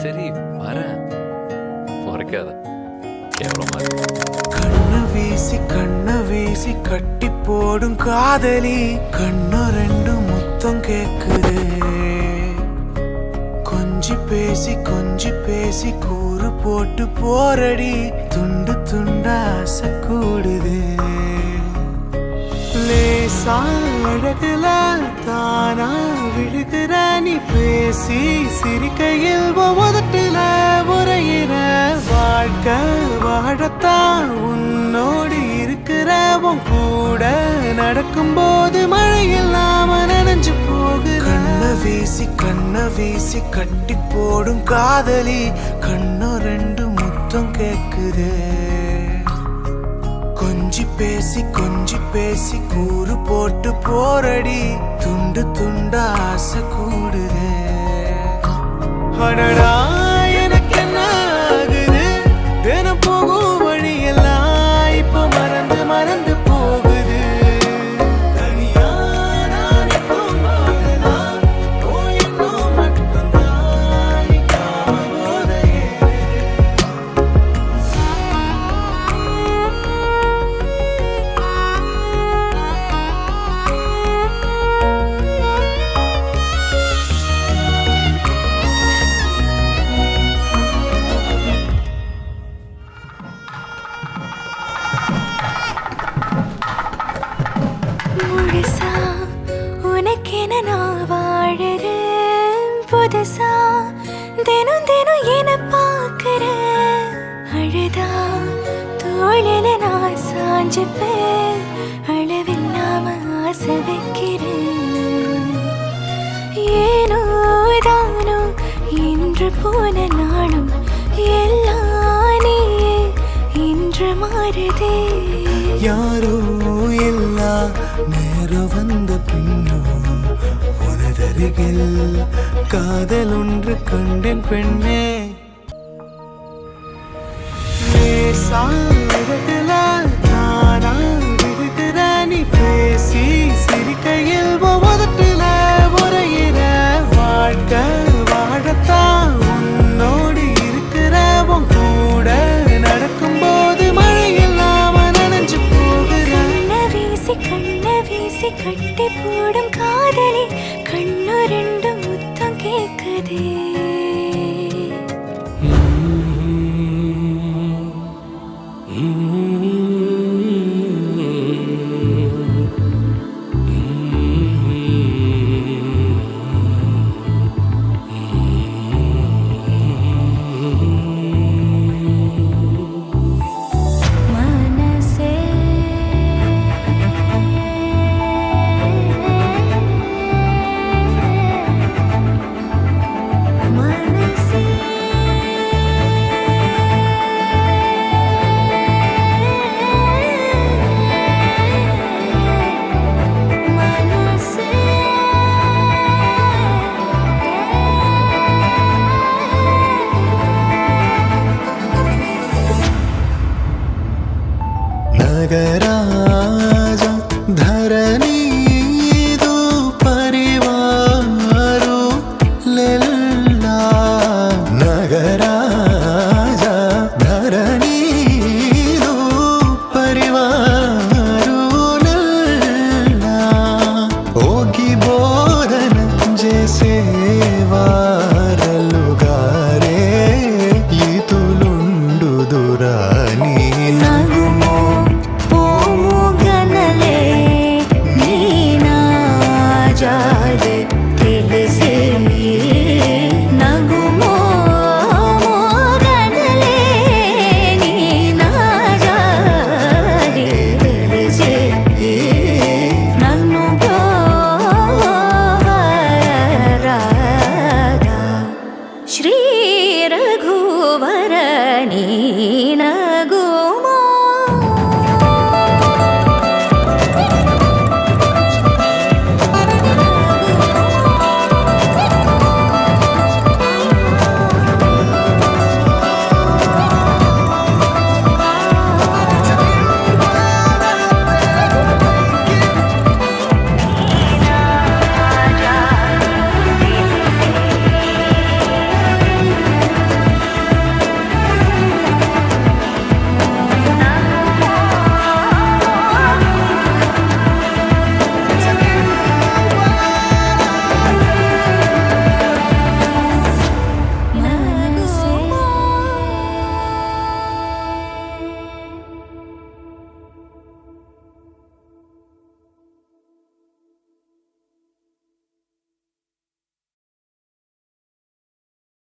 சரி வரேன். முறைக்காத, கேவலமா இருக்கு. கண்ண வீசி கட்டி போடும் காதலி கண்ணு ரெண்டு முத்தம் கேக்குது. கொஞ்சி பேசி கூறு போட்டு போரடி துண்டு துண்டா ஆசை கூடுது. லேசா அழகுல தானா விழுகிற நீ பேசி சிரிக்கையில் உதட்டுல உரையிற வாழ்க்கை வாழத்தான் உன்னோடு இருக்கிற உன் கூட நடக்கும்போது மழையில் நாம நனைஞ்சு போகுற. கண்ண வீசி கட்டி போடும் காதலி கண்ணு ரெண்டு முத்தம் கேக்குது. கொஞ்சி பேசி கூறு போட்டு போரடி துண்டு துண்டா ஆசை கூடுது. அடடா எனக்கு என்ன ஆகுது, தினம் போகும் வழியெல்லாம் இப்ப மறந்து போகுது. தனியா நான் போகும்போதெல்லாம் இன்னும் மட்டும்தான் போதையே. முழுசா உனக்கென நான் வாழறேன். புதுசா தினம் என பார்க்கிறேன். அழுதா தோழில நான் சாஞ்சுப்பேன். அளவில்லாம ஆசை வைக்கிறேன். ஏனோ தானோ இன்று போன நாளும் எல்லாம் நீயே இன்று மாறுதே. யாரோ எல்லா நேரம் வந்த பின்னோ உனதருகில் காதல் ஒன்று கண்டேன் பெண்ணே. லேசாடுல தானா விடுகிற நீ பேசி சிரிக்கையில் உதட்டுல உரையிற வாழ்க்கை வாழத்தான் உன்னோடு இருக்கிற உன் கூட நடக்கும்போது மழையில் நாம நனைஞ்சு போகிற. கண்ண வீசி கட்டி போடும் காதலி கண்ணு ரெண்டு முத்தம் கேக்குதே. ನಗರಾಜ ಧರಣಿದು ಪರಿವಾರು ಲೆಲ್ಲ. ನಗರಾಜ ಧರಣಿದು ಪರಿವಾರು ಲೆಲ್ಲ. ಹೋಗಿ ಬೋರನ ಜೇಸೆ ವಾರಲುಗಾರೆ ಇತುಲುಂಡು ದುರಾನಿ. जादे